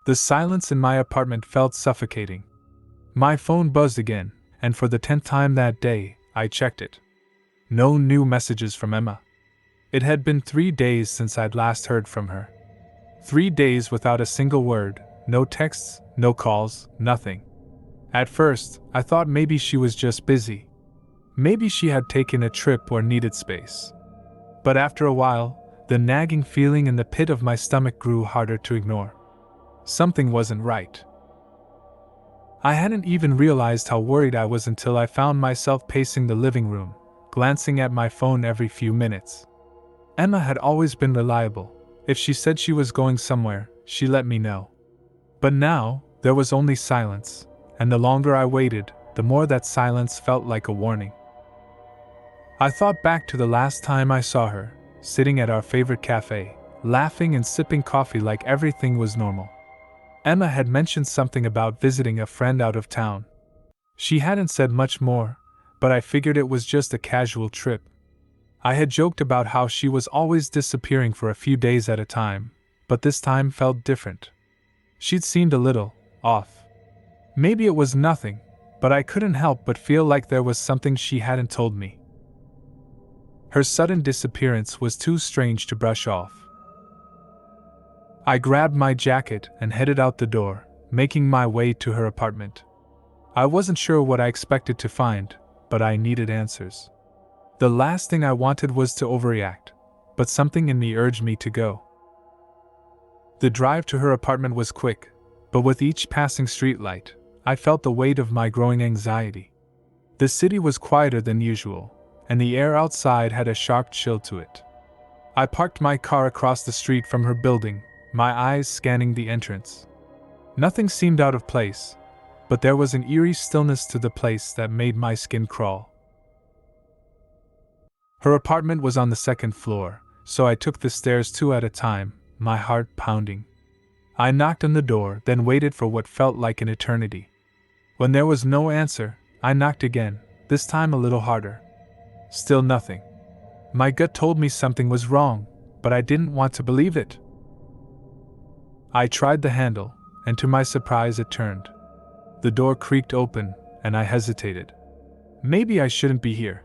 The silence in my apartment felt suffocating. My phone buzzed again, and for the 10th time that day, I checked it. No new messages from Emma. It had been 3 days since I'd last heard from her. 3 days without a single word, no texts, no calls, nothing. At first, I thought maybe she was just busy. Maybe she had taken a trip or needed space. But after a while, the nagging feeling in the pit of my stomach grew harder to ignore. Something wasn't right. I hadn't even realized how worried I was until I found myself pacing the living room, glancing at my phone every few minutes. Emma had always been reliable. If she said she was going somewhere, she let me know. But now, there was only silence, and the longer I waited, the more that silence felt like a warning. I thought back to the last time I saw her, sitting at our favorite cafe, laughing and sipping coffee like everything was normal. Emma had mentioned something about visiting a friend out of town. She hadn't said much more, but I figured it was just a casual trip. I had joked about how she was always disappearing for a few days at a time, but this time felt different. She'd seemed a little off. Maybe it was nothing, but I couldn't help but feel like there was something she hadn't told me. Her sudden disappearance was too strange to brush off. I grabbed my jacket and headed out the door, making my way to her apartment. I wasn't sure what I expected to find, but I needed answers. The last thing I wanted was to overreact, but something in me urged me to go. The drive to her apartment was quick, but with each passing streetlight, I felt the weight of my growing anxiety. The city was quieter than usual, and the air outside had a sharp chill to it. I parked my car across the street from her building, my eyes scanning the entrance. Nothing seemed out of place, but there was an eerie stillness to the place that made my skin crawl. Her apartment was on the 2nd floor, so I took the stairs 2 at a time, my heart pounding. I knocked on the door, then waited for what felt like an eternity. When there was no answer, I knocked again, this time a little harder. Still nothing. My gut told me something was wrong, but I didn't want to believe it. I tried the handle, and to my surprise it turned. The door creaked open, and I hesitated. Maybe I shouldn't be here.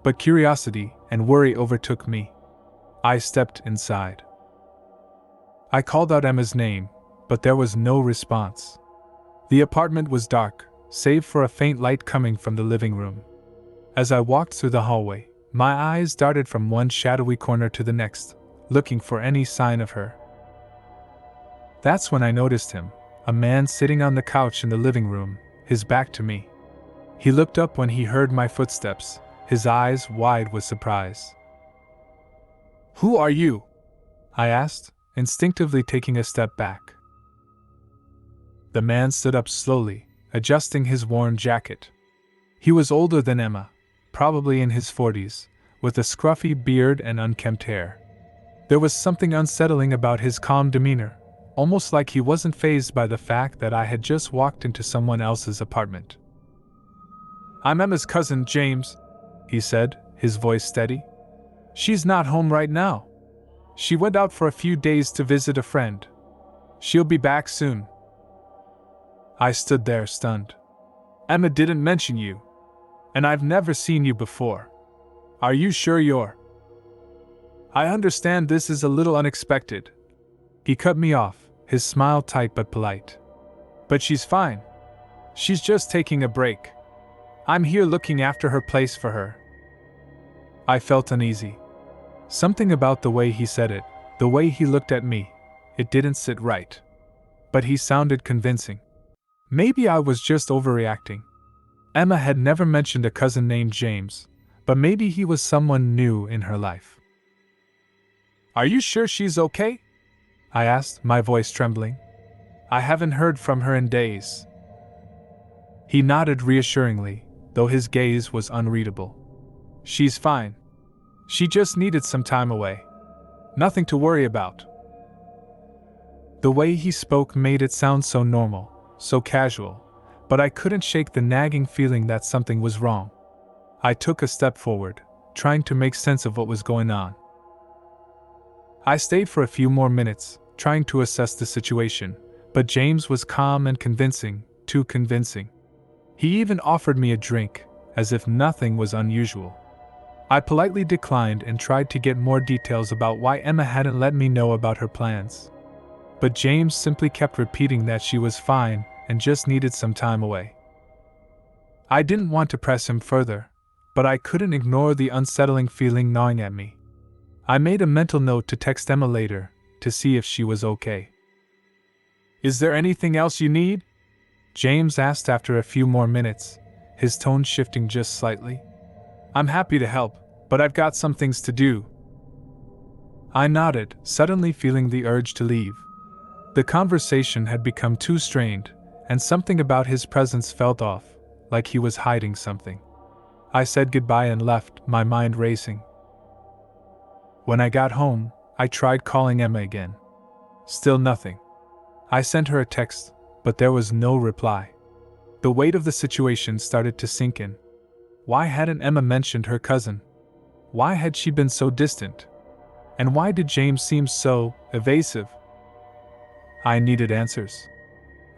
But curiosity and worry overtook me. I stepped inside. I called out Emma's name, but there was no response. The apartment was dark, save for a faint light coming from the living room. As I walked through the hallway, my eyes darted from one shadowy corner to the next, looking for any sign of her. That's when I noticed him, a man sitting on the couch in the living room, his back to me. He looked up when he heard my footsteps, his eyes wide with surprise. "Who are you?" I asked, instinctively taking a step back. The man stood up slowly, adjusting his worn jacket. He was older than Emma, probably in his 40s, with a scruffy beard and unkempt hair. There was something unsettling about his calm demeanor, almost like he wasn't fazed by the fact that I had just walked into someone else's apartment. "I'm Emma's cousin, James," he said, his voice steady. "She's not home right now. She went out for a few days to visit a friend. She'll be back soon." I stood there stunned. "Emma didn't mention you. And I've never seen you before. Are you sure you're—" "I understand this is a little unexpected." He cut me off, his smile tight but polite. "But she's fine. She's just taking a break. I'm here looking after her place for her." I felt uneasy. Something about the way he said it, the way he looked at me, it didn't sit right. But he sounded convincing. Maybe I was just overreacting. Emma had never mentioned a cousin named James, but maybe he was someone new in her life. "Are you sure she's okay?" I asked, my voice trembling. "I haven't heard from her in days." He nodded reassuringly, though his gaze was unreadable. "She's fine. She just needed some time away. Nothing to worry about." The way he spoke made it sound so normal, so casual, but I couldn't shake the nagging feeling that something was wrong. I took a step forward, trying to make sense of what was going on. I stayed for a few more minutes, trying to assess the situation, But James was calm and convincing, too convincing. He even offered me a drink, as if nothing was unusual. I politely declined and tried to get more details about why Emma hadn't let me know about her plans. But James simply kept repeating that she was fine and just needed some time away. I didn't want to press him further, but I couldn't ignore the unsettling feeling gnawing at me. I made a mental note to text Emma later, to see if she was okay. "Is there anything else you need?" James asked after a few more minutes, his tone shifting just slightly. "I'm happy to help, but I've got some things to do." I nodded, suddenly feeling the urge to leave. The conversation had become too strained, and something about his presence felt off, like he was hiding something. I said goodbye and left, my mind racing. When I got home, I tried calling Emma again. Still nothing. I sent her a text, but there was no reply. The weight of the situation started to sink in. Why hadn't Emma mentioned her cousin? Why had she been so distant? And why did James seem so evasive? I needed answers.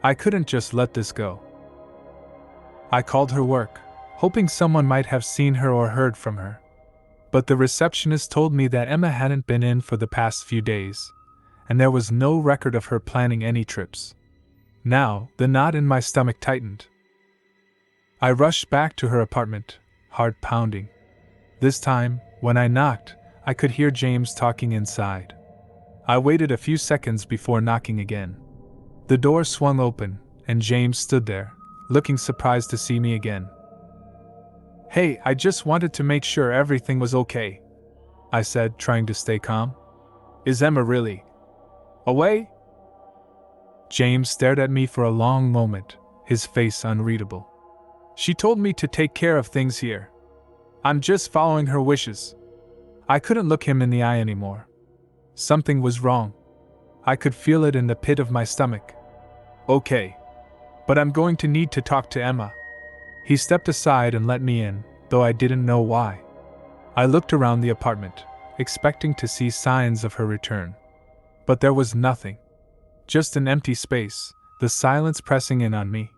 I couldn't just let this go. I called her work, hoping someone might have seen her or heard from her. But the receptionist told me that Emma hadn't been in for the past few days, and there was no record of her planning any trips. Now, the knot in my stomach tightened. I rushed back to her apartment, heart pounding. This time, when I knocked, I could hear James talking inside. I waited a few seconds before knocking again. The door swung open, and James stood there, looking surprised to see me again. "Hey, I just wanted to make sure everything was okay," I said, trying to stay calm. "Is Emma really away?" James stared at me for a long moment, his face unreadable. "She told me to take care of things here. I'm just following her wishes." I couldn't look him in the eye anymore. Something was wrong. I could feel it in the pit of my stomach. "Okay. But I'm going to need to talk to Emma." He stepped aside and let me in, though I didn't know why. I looked around the apartment, expecting to see signs of her return. But there was nothing. Just an empty space, the silence pressing in on me.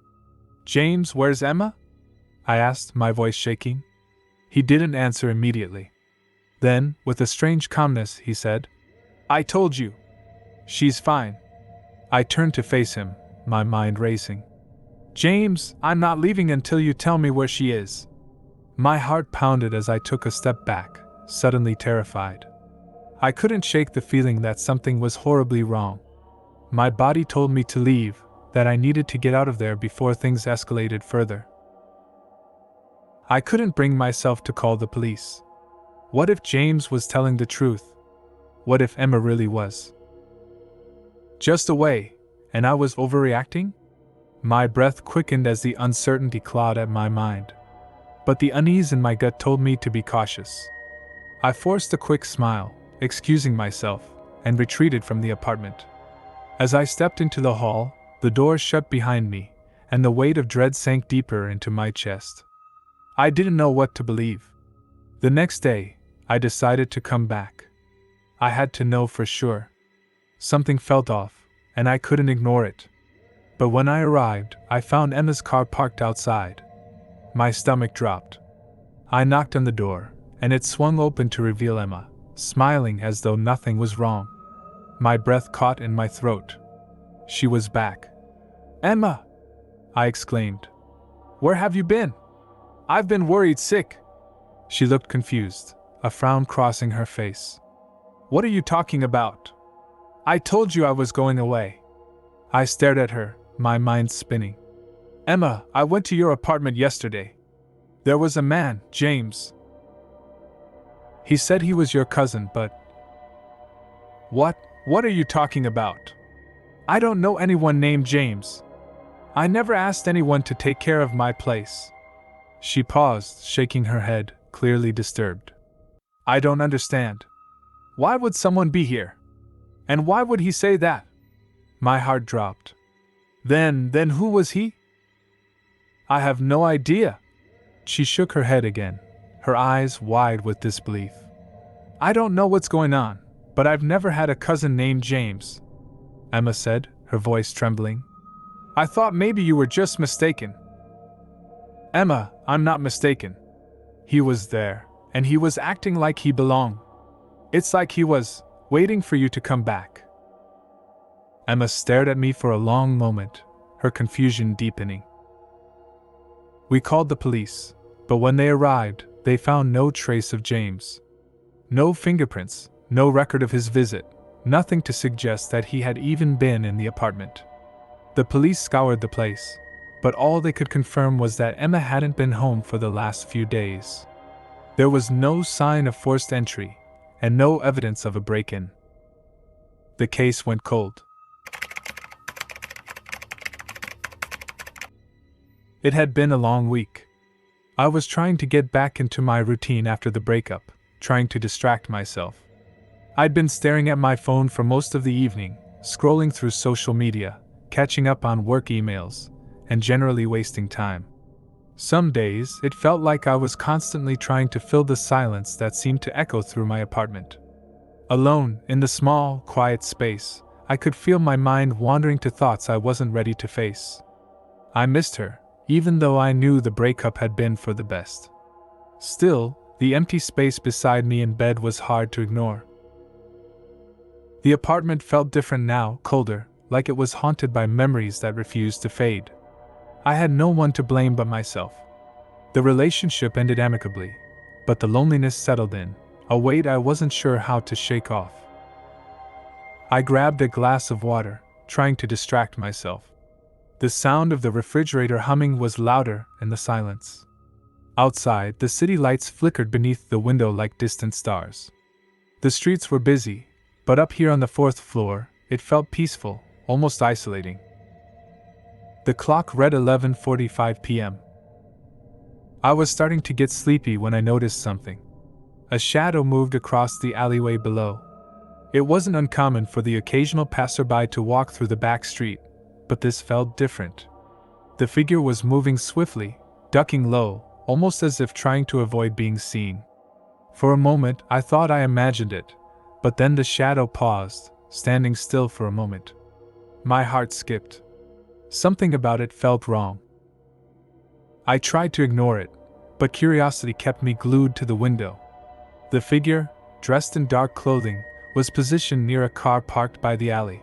"James, where's Emma?" I asked, my voice shaking. He didn't answer immediately. Then, with a strange calmness, he said, "I told you. She's fine." I turned to face him, my mind racing. "James, I'm not leaving until you tell me where she is." My heart pounded as I took a step back, suddenly terrified. I couldn't shake the feeling that something was horribly wrong. My body told me to leave, that I needed to get out of there before things escalated further. I couldn't bring myself to call the police. What if James was telling the truth? What if Emma really was just away, and I was overreacting? My breath quickened as the uncertainty clawed at my mind. But the unease in my gut told me to be cautious. I forced a quick smile, excusing myself, and retreated from the apartment. As I stepped into the hall, the door shut behind me, and the weight of dread sank deeper into my chest. I didn't know what to believe. The next day, I decided to come back. I had to know for sure. Something felt off, and I couldn't ignore it. But when I arrived, I found Emma's car parked outside. My stomach dropped. I knocked on the door, and it swung open to reveal Emma, smiling as though nothing was wrong. My breath caught in my throat. She was back. "Emma!" I exclaimed. "Where have you been? I've been worried sick." She looked confused, a frown crossing her face. "What are you talking about? I told you I was going away." I stared at her, my mind spinning. "Emma, I went to your apartment yesterday. There was a man, James. He said he was your cousin, but..." What are you talking about? I don't know anyone named James. I never asked anyone to take care of my place." She paused, shaking her head, clearly disturbed. "I don't understand. Why would someone be here? And why would he say that?" My heart dropped. Then who was he?" "I have no idea." She shook her head again, her eyes wide with disbelief. "I don't know what's going on, but I've never had a cousin named James," Emma said, her voice trembling. "I thought maybe you were just mistaken." "Emma, I'm not mistaken. He was there, and he was acting like he belonged. It's like he was waiting for you to come back." Emma stared at me for a long moment, her confusion deepening. We called the police, but when they arrived, they found no trace of James. No fingerprints, no record of his visit, nothing to suggest that he had even been in the apartment. The police scoured the place, but all they could confirm was that Emma hadn't been home for the last few days. There was no sign of forced entry, and no evidence of a break-in. The case went cold. It had been a long week. I was trying to get back into my routine after the breakup, trying to distract myself. I'd been staring at my phone for most of the evening, scrolling through social media, catching up on work emails, and generally wasting time. Some days, it felt like I was constantly trying to fill the silence that seemed to echo through my apartment. Alone, in the small, quiet space, I could feel my mind wandering to thoughts I wasn't ready to face. I missed her, even though I knew the breakup had been for the best. Still, the empty space beside me in bed was hard to ignore. The apartment felt different now, colder, like it was haunted by memories that refused to fade. I had no one to blame but myself. The relationship ended amicably, but the loneliness settled in, a weight I wasn't sure how to shake off. I grabbed a glass of water, trying to distract myself. The sound of the refrigerator humming was louder in the silence. Outside, the city lights flickered beneath the window like distant stars. The streets were busy, but up here on the 4th floor, it felt peaceful, almost isolating. The clock read 11:45 p.m. I was starting to get sleepy when I noticed something. A shadow moved across the alleyway below. It wasn't uncommon for the occasional passerby to walk through the back street, but this felt different. The figure was moving swiftly, ducking low, almost as if trying to avoid being seen. For a moment, I thought I imagined it, but then the shadow paused, standing still for a moment. My heart skipped. Something about it felt wrong. I tried to ignore it, but curiosity kept me glued to the window. The figure, dressed in dark clothing, was positioned near a car parked by the alley.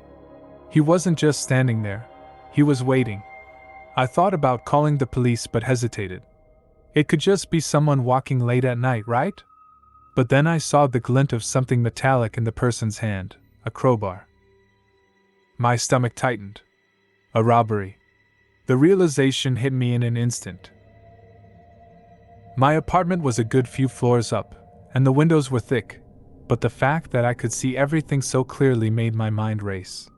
He wasn't just standing there, he was waiting. I thought about calling the police but hesitated. It could just be someone walking late at night, right? But then I saw the glint of something metallic in the person's hand, a crowbar. My stomach tightened. A robbery. The realization hit me in an instant. My apartment was a good few floors up, and the windows were thick, but the fact that I could see everything so clearly made my mind race.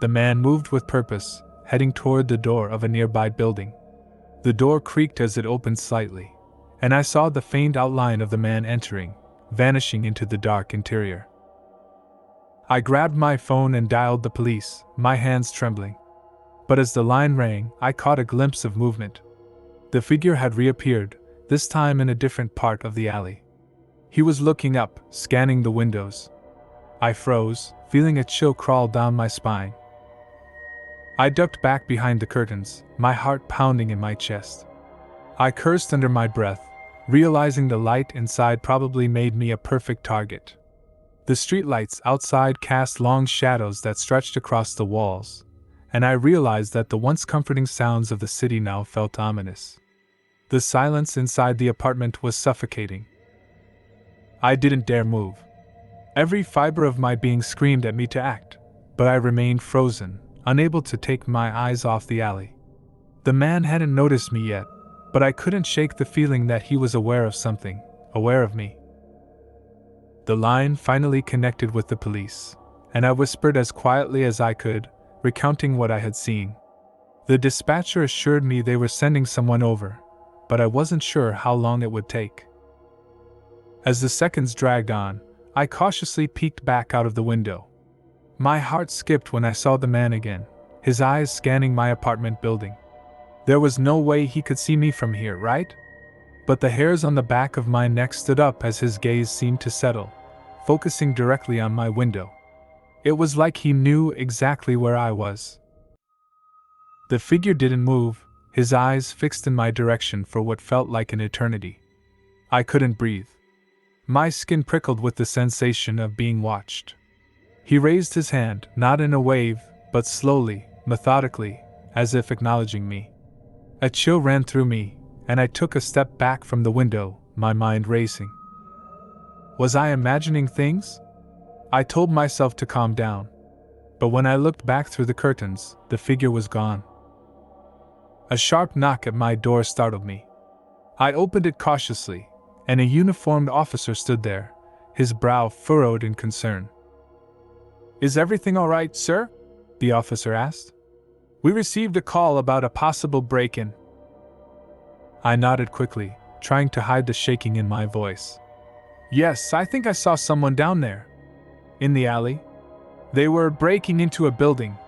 The man moved with purpose, heading toward the door of a nearby building. The door creaked as it opened slightly, and I saw the faint outline of the man entering, vanishing into the dark interior. I grabbed my phone and dialed the police, my hands trembling. But as the line rang, I caught a glimpse of movement. The figure had reappeared, this time in a different part of the alley. He was looking up, scanning the windows. I froze, feeling a chill crawl down my spine. I ducked back behind the curtains, my heart pounding in my chest. I cursed under my breath, realizing the light inside probably made me a perfect target. The streetlights outside cast long shadows that stretched across the walls, and I realized that the once comforting sounds of the city now felt ominous. The silence inside the apartment was suffocating. I didn't dare move. Every fiber of my being screamed at me to act, but I remained frozen, unable to take my eyes off the alley. The man hadn't noticed me yet, but I couldn't shake the feeling that he was aware of something, aware of me. The line finally connected with the police, and I whispered as quietly as I could, recounting what I had seen. The dispatcher assured me they were sending someone over, but I wasn't sure how long it would take. As the seconds dragged on, I cautiously peeked back out of the window. My heart skipped when I saw the man again, his eyes scanning my apartment building. There was no way he could see me from here, right? But the hairs on the back of my neck stood up as his gaze seemed to settle, focusing directly on my window. It was like he knew exactly where I was, The figure didn't move, his eyes fixed in my direction for what felt like an eternity. I couldn't breathe. My skin prickled with the sensation of being watched. He raised his hand, not in a wave, but slowly, methodically, as if acknowledging me. A chill ran through me, and I took a step back from the window, my mind racing. Was I imagining things? I told myself to calm down. But when I looked back through the curtains, the figure was gone. A sharp knock at my door startled me. I opened it cautiously, and a uniformed officer stood there, his brow furrowed in concern. "Is everything all right, sir?" the officer asked. "We received a call about a possible break-in." I nodded quickly, trying to hide the shaking in my voice. "Yes, I think I saw someone down there. In the alley. They were breaking into a building."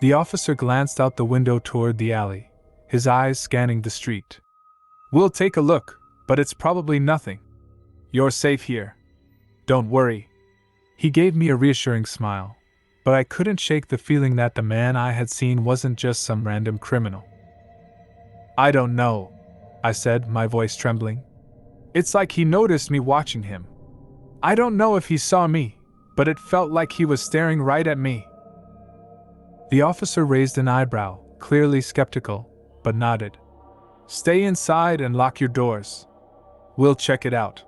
The officer glanced out the window toward the alley, his eyes scanning the street. "We'll take a look, but it's probably nothing. You're safe here. Don't worry." He gave me a reassuring smile, but I couldn't shake the feeling that the man I had seen wasn't just some random criminal. "I don't know," I said, my voice trembling. "It's like he noticed me watching him. I don't know if he saw me, but it felt like he was staring right at me." The officer raised an eyebrow, clearly skeptical, but nodded. "Stay inside and lock your doors. We'll check it out."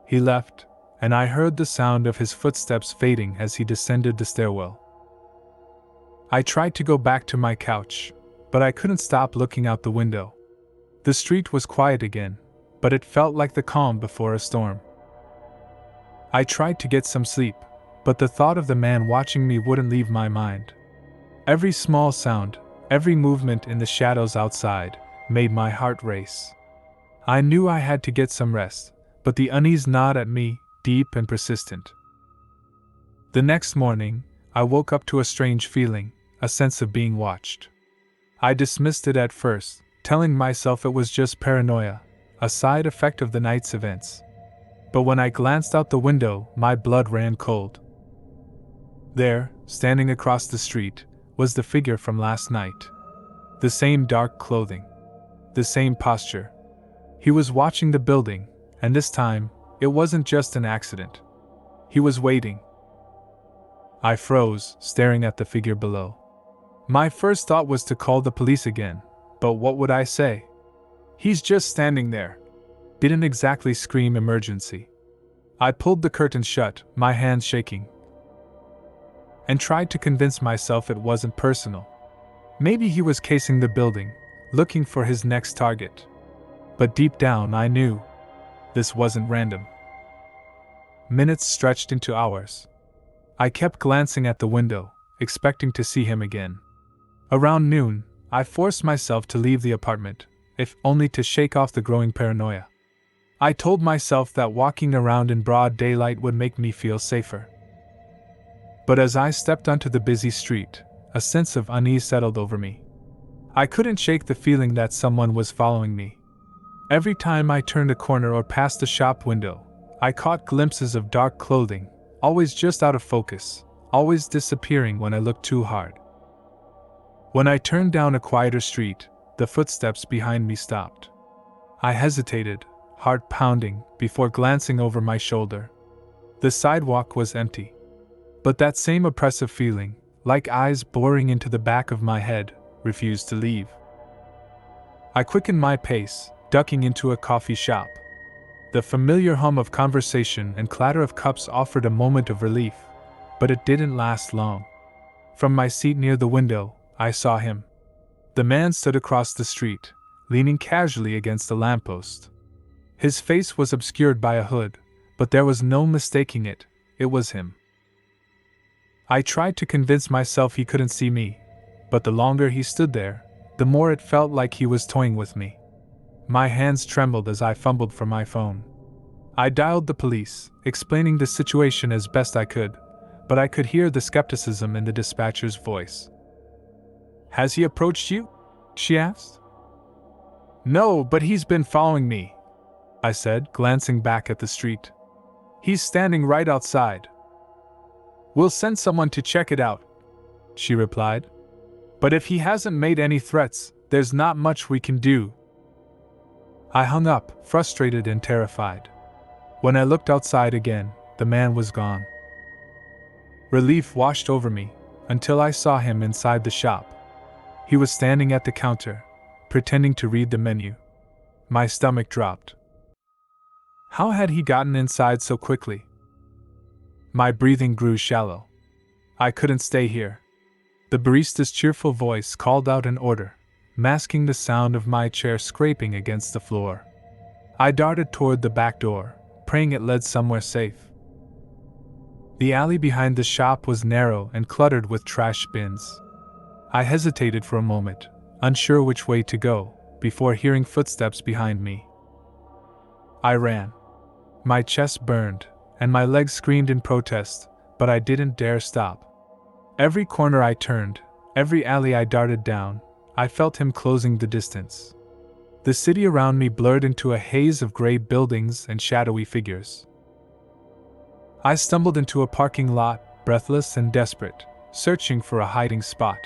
He left, and I heard the sound of his footsteps fading as he descended the stairwell. I tried to go back to my couch, but I couldn't stop looking out the window. The street was quiet again, but it felt like the calm before a storm. I tried to get some sleep, but the thought of the man watching me wouldn't leave my mind. Every small sound, every movement in the shadows outside, made my heart race. I knew I had to get some rest, but the unease gnawed at me, deep and persistent. The next morning, I woke up to a strange feeling, a sense of being watched. I dismissed it at first, telling myself it was just paranoia, a side effect of the night's events. But when I glanced out the window, my blood ran cold. There, standing across the street, was the figure from last night. The same dark clothing. The same posture. He was watching the building, and this time, it wasn't just an accident. He was waiting. I froze, staring at the figure below. My first thought was to call the police again, but what would I say? "He's just standing there." Didn't exactly scream emergency. I pulled the curtain shut, my hands shaking, and tried to convince myself it wasn't personal. Maybe he was casing the building, looking for his next target. But deep down I knew this wasn't random. Minutes stretched into hours. I kept glancing at the window, expecting to see him again. Around noon, I forced myself to leave the apartment, if only to shake off the growing paranoia. I told myself that walking around in broad daylight would make me feel safer. But as I stepped onto the busy street, a sense of unease settled over me. I couldn't shake the feeling that someone was following me. Every time I turned a corner or passed a shop window, I caught glimpses of dark clothing, always just out of focus, always disappearing when I looked too hard. When I turned down a quieter street, the footsteps behind me stopped. I hesitated, heart pounding, before glancing over my shoulder. The sidewalk was empty. But that same oppressive feeling, like eyes boring into the back of my head, refused to leave. I quickened my pace, ducking into a coffee shop. The familiar hum of conversation and clatter of cups offered a moment of relief, but it didn't last long. From my seat near the window, I saw him. The man stood across the street, leaning casually against a lamppost. His face was obscured by a hood, but there was no mistaking it, it was him. I tried to convince myself he couldn't see me, but the longer he stood there, the more it felt like he was toying with me. My hands trembled as I fumbled for my phone. I dialed the police, explaining the situation as best I could, but I could hear the skepticism in the dispatcher's voice. "Has he approached you?" she asked. "No, but he's been following me," I said, glancing back at the street. "He's standing right outside." "We'll send someone to check it out," she replied. But if he hasn't made any threats, there's not much we can do. I hung up, frustrated and terrified. When I looked outside again, the man was gone. Relief washed over me, until I saw him inside the shop. He was standing at the counter, pretending to read the menu. My stomach dropped. How had he gotten inside so quickly? My breathing grew shallow. I couldn't stay here. The barista's cheerful voice called out an order, masking the sound of my chair scraping against the floor. I darted toward the back door, praying it led somewhere safe. The alley behind the shop was narrow and cluttered with trash bins. I hesitated for a moment, unsure which way to go, before hearing footsteps behind me. I ran. My chest burned, and my legs screamed in protest, but I didn't dare stop. Every corner I turned, every alley I darted down, I felt him closing the distance. The city around me blurred into a haze of gray buildings and shadowy figures. I stumbled into a parking lot, breathless and desperate, searching for a hiding spot.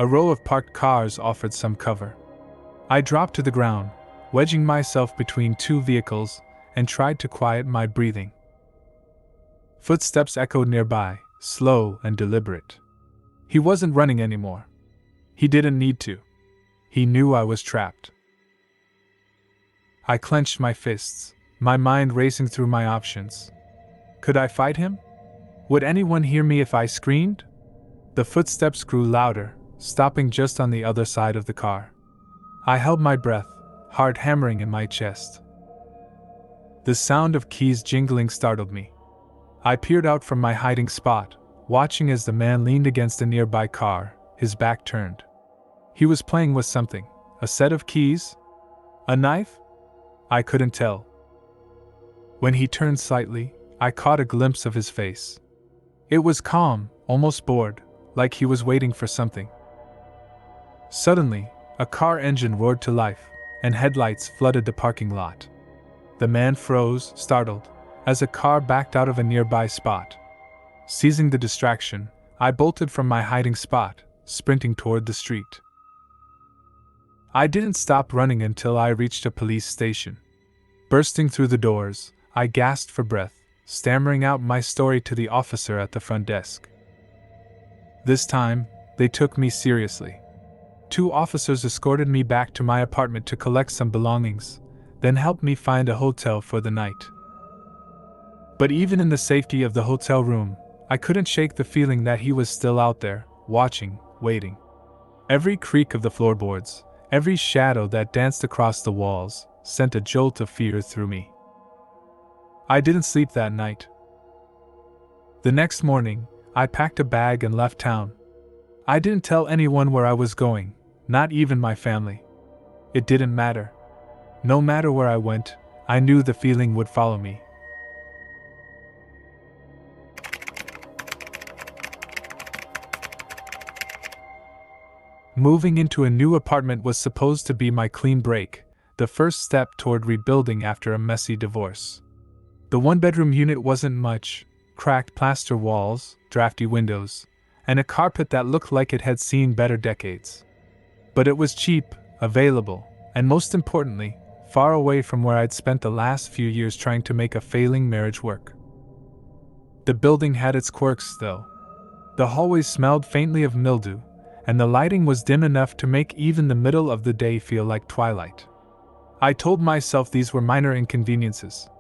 A row of parked cars offered some cover. I dropped to the ground, wedging myself between two vehicles, and tried to quiet my breathing. Footsteps echoed nearby, slow and deliberate. He wasn't running anymore. He didn't need to. He knew I was trapped. I clenched my fists, my mind racing through my options. Could I fight him? Would anyone hear me if I screamed? The footsteps grew louder, stopping just on the other side of the car. I held my breath, heart hammering in my chest. The sound of keys jingling startled me. I peered out from my hiding spot, watching as the man leaned against a nearby car, his back turned. He was playing with something, a set of keys? A knife? I couldn't tell. When he turned slightly, I caught a glimpse of his face. It was calm, almost bored, like he was waiting for something. Suddenly, a car engine roared to life, and headlights flooded the parking lot. The man froze, startled, as a car backed out of a nearby spot. Seizing the distraction, I bolted from my hiding spot, sprinting toward the street. I didn't stop running until I reached a police station. Bursting through the doors, I gasped for breath, stammering out my story to the officer at the front desk. This time, they took me seriously. 2 officers escorted me back to my apartment to collect some belongings, then helped me find a hotel for the night. But even in the safety of the hotel room, I couldn't shake the feeling that he was still out there, watching, waiting. Every creak of the floorboards, every shadow that danced across the walls, sent a jolt of fear through me. I didn't sleep that night. The next morning, I packed a bag and left town. I didn't tell anyone where I was going, not even my family. It didn't matter. No matter where I went, I knew the feeling would follow me. Moving into a new apartment was supposed to be my clean break, the first step toward rebuilding after a messy divorce. The one-bedroom unit wasn't much: cracked plaster walls, drafty windows, and a carpet that looked like it had seen better decades. But it was cheap, available, and most importantly, far away from where I'd spent the last few years trying to make a failing marriage work. The building had its quirks, though. The hallways smelled faintly of mildew, and the lighting was dim enough to make even the middle of the day feel like twilight. I told myself these were minor inconveniences.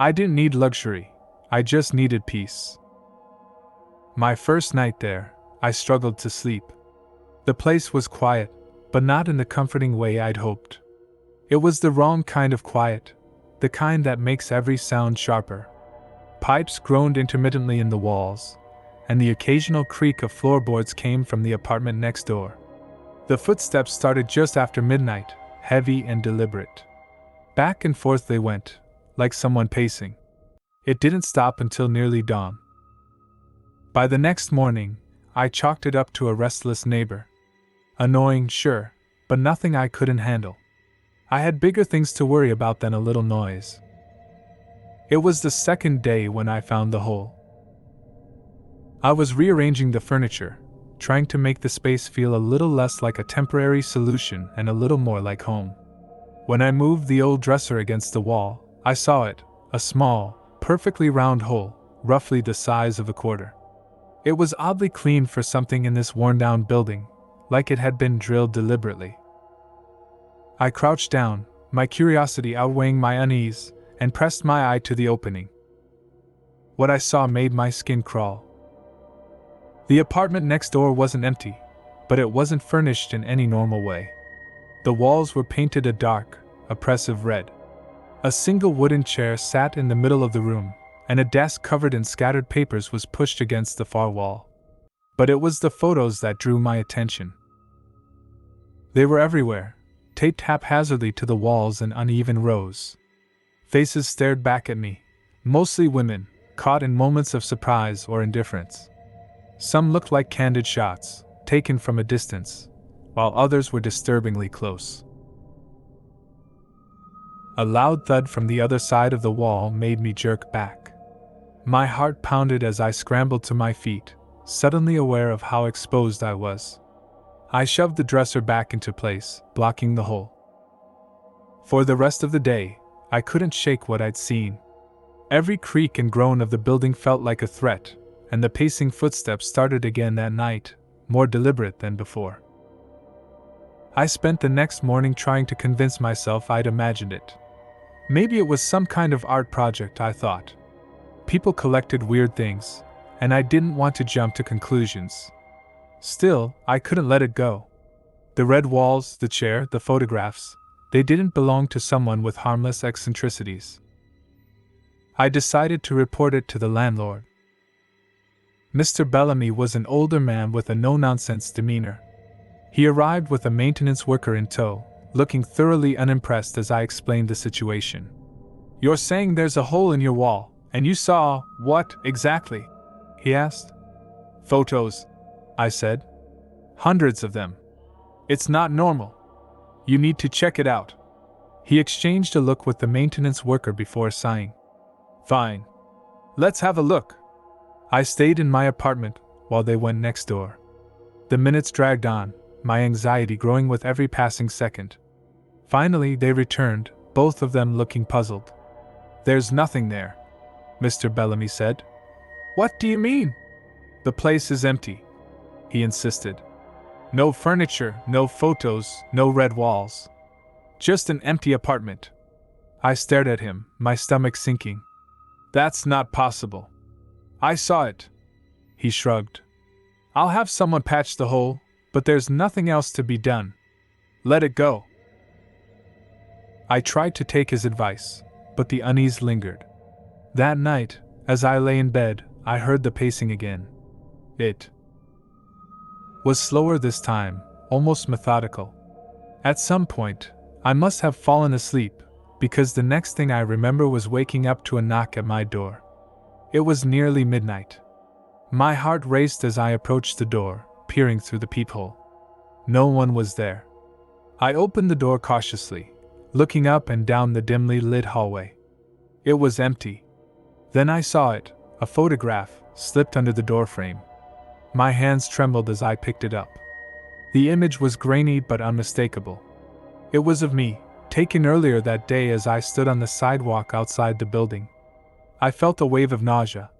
I didn't need luxury, I just needed peace. My first night there, I struggled to sleep. The place was quiet, but not in the comforting way I'd hoped. It was the wrong kind of quiet, the kind that makes every sound sharper. Pipes groaned intermittently in the walls, and the occasional creak of floorboards came from the apartment next door. The footsteps started just after midnight, heavy and deliberate. Back and forth they went, like someone pacing. It didn't stop until nearly dawn. By the next morning, I chalked it up to a restless neighbor. Annoying, sure, but nothing I couldn't handle. I had bigger things to worry about than a little noise. It was the second day when I found the hole. I was rearranging the furniture, trying to make the space feel a little less like a temporary solution and a little more like home. When I moved the old dresser against the wall, I saw it, a small, perfectly round hole, roughly the size of a quarter. It was oddly clean for something in this worn-down building, like it had been drilled deliberately. I crouched down, my curiosity outweighing my unease, and pressed my eye to the opening. What I saw made my skin crawl. The apartment next door wasn't empty, but it wasn't furnished in any normal way. The walls were painted a dark, oppressive red. A single wooden chair sat in the middle of the room, and a desk covered in scattered papers was pushed against the far wall. But it was the photos that drew my attention. They were everywhere, taped haphazardly to the walls in uneven rows. Faces stared back at me, mostly women, caught in moments of surprise or indifference. Some looked like candid shots, taken from a distance, while others were disturbingly close. A loud thud from the other side of the wall made me jerk back. My heart pounded as I scrambled to my feet, suddenly aware of how exposed I was. I shoved the dresser back into place, blocking the hole. For the rest of the day, I couldn't shake what I'd seen. Every creak and groan of the building felt like a threat, and the pacing footsteps started again that night, more deliberate than before. I spent the next morning trying to convince myself I'd imagined it. Maybe it was some kind of art project, I thought. People collected weird things, and I didn't want to jump to conclusions. Still, I couldn't let it go. The red walls, the chair, the photographs, they didn't belong to someone with harmless eccentricities. I decided to report it to the landlord. Mr. Bellamy was an older man with a no-nonsense demeanor. He arrived with a maintenance worker in tow, looking thoroughly unimpressed as I explained the situation. "You're saying there's a hole in your wall, and you saw what, exactly?" he asked. "Photos," I said. "Hundreds of them. It's not normal. You need to check it out." He exchanged a look with the maintenance worker before sighing. "Fine. Let's have a look." I stayed in my apartment while they went next door. The minutes dragged on, my anxiety growing with every passing second. Finally, they returned, both of them looking puzzled. "There's nothing there," Mr. Bellamy said. "What do you mean?" "The place is empty," he insisted. "No furniture, no photos, no red walls. Just an empty apartment." I stared at him, my stomach sinking. "That's not possible. I saw it." He shrugged. "I'll have someone patch the hole, but there's nothing else to be done. Let it go." I tried to take his advice, but the unease lingered. That night, as I lay in bed, I heard the pacing again. It was slower this time, almost methodical. At some point, I must have fallen asleep, because the next thing I remember was waking up to a knock at my door. It was nearly midnight. My heart raced as I approached the door, peering through the peephole. No one was there. I opened the door cautiously, looking up and down the dimly lit hallway. It was empty. Then I saw it, a photograph, slipped under the doorframe. My hands trembled as I picked it up. The image was grainy but unmistakable. It was of me, taken earlier that day as I stood on the sidewalk outside the building. I felt a wave of nausea.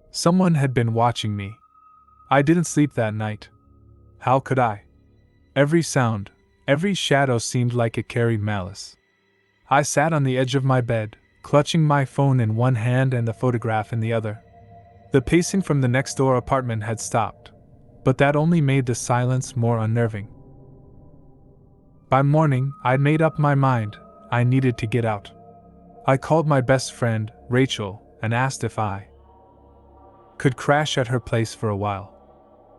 Someone had been watching me. I didn't sleep that night. How could I? Every sound, every shadow seemed like it carried malice. I sat on the edge of my bed, clutching my phone in one hand and the photograph in the other. The pacing from the next door apartment had stopped, but that only made the silence more unnerving. By morning, I'd made up my mind. I needed to get out. I called my best friend, Rachel, and asked if I could crash at her place for a while.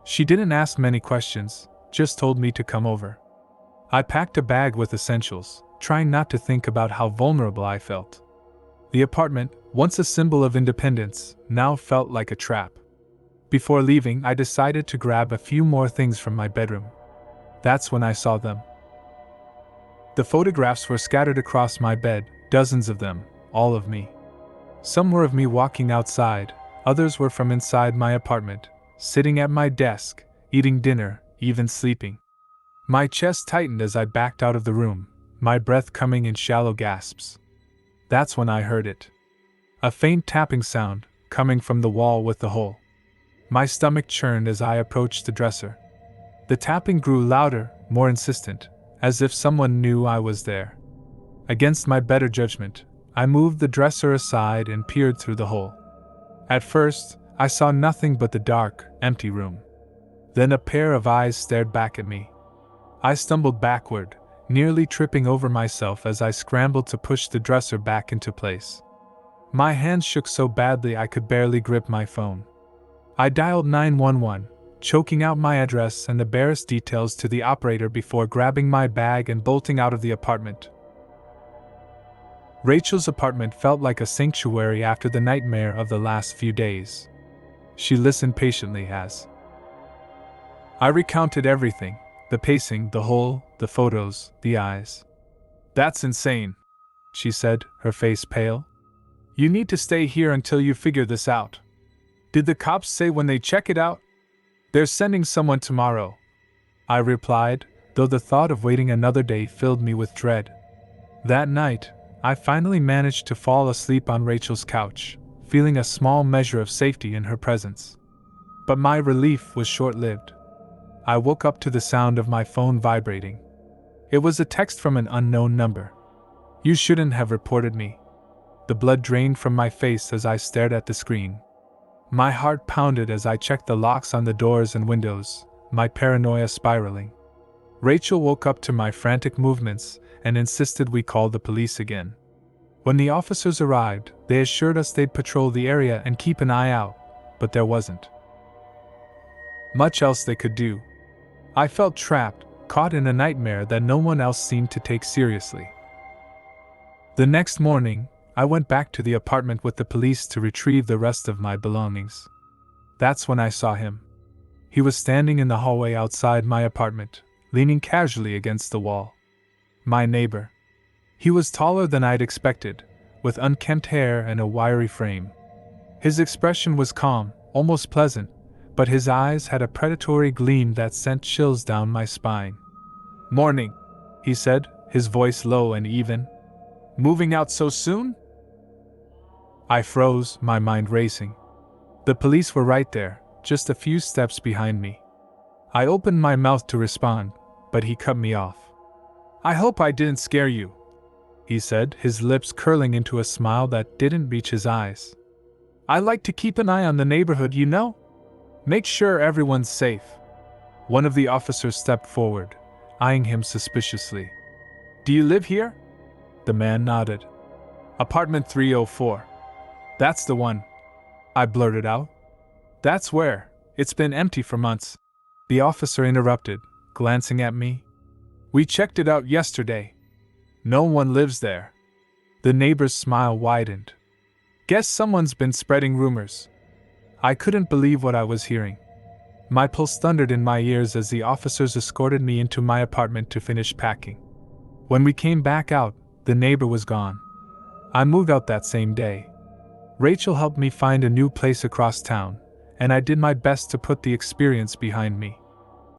She didn't ask many questions, just told me to come over. I packed a bag with essentials, trying not to think about how vulnerable I felt. The apartment, once a symbol of independence, now felt like a trap. Before leaving, I decided to grab a few more things from my bedroom. That's when I saw them. The photographs were scattered across my bed, dozens of them, all of me. Some were of me walking outside, others were from inside my apartment, sitting at my desk, eating dinner, even sleeping. My chest tightened as I backed out of the room, my breath coming in shallow gasps. That's when I heard it. A faint tapping sound, coming from the wall with the hole. My stomach churned as I approached the dresser. The tapping grew louder, more insistent, as if someone knew I was there. Against my better judgment, I moved the dresser aside and peered through the hole. At first, I saw nothing but the dark, empty room. Then a pair of eyes stared back at me. I stumbled backward, nearly tripping over myself as I scrambled to push the dresser back into place. My hands shook so badly I could barely grip my phone. I dialed 911, choking out my address and the barest details to the operator before grabbing my bag and bolting out of the apartment. Rachel's apartment felt like a sanctuary after the nightmare of the last few days. She listened patiently as I recounted everything: the pacing, the hole, the photos, the eyes. "That's insane," she said, her face pale. "You need to stay here until you figure this out." "Did the cops say when they check it out?" "They're sending someone tomorrow," I replied, though the thought of waiting another day filled me with dread. That night, I finally managed to fall asleep on Rachel's couch, feeling a small measure of safety in her presence. But my relief was short-lived. I woke up to the sound of my phone vibrating. It was a text from an unknown number. "You shouldn't have reported me." The blood drained from my face as I stared at the screen. My heart pounded as I checked the locks on the doors and windows, my paranoia spiraling. Rachel woke up to my frantic movements and insisted we call the police again. When the officers arrived, they assured us they'd patrol the area and keep an eye out, but there wasn't much else they could do. I felt trapped, caught in a nightmare that no one else seemed to take seriously. The next morning, I went back to the apartment with the police to retrieve the rest of my belongings. That's when I saw him. He was standing in the hallway outside my apartment, leaning casually against the wall. My neighbor. He was taller than I'd expected, with unkempt hair and a wiry frame. His expression was calm, almost pleasant, but his eyes had a predatory gleam that sent chills down my spine. "Morning," he said, his voice low and even. "Moving out so soon?" I froze, my mind racing. The police were right there, just a few steps behind me. I opened my mouth to respond, but he cut me off. "I hope I didn't scare you," he said, his lips curling into a smile that didn't reach his eyes. "I like to keep an eye on the neighborhood, you know? Make sure everyone's safe." One of the officers stepped forward, eyeing him suspiciously. "Do you live here?" The man nodded. "Apartment 304. "That's the one," I blurted out. "That's where. It's been empty for months," the officer interrupted, glancing at me. "We checked it out yesterday. No one lives there." The neighbor's smile widened. "Guess someone's been spreading rumors." I couldn't believe what I was hearing. My pulse thundered in my ears as the officers escorted me into my apartment to finish packing. When we came back out, the neighbor was gone. I moved out that same day. Rachel helped me find a new place across town, and I did my best to put the experience behind me.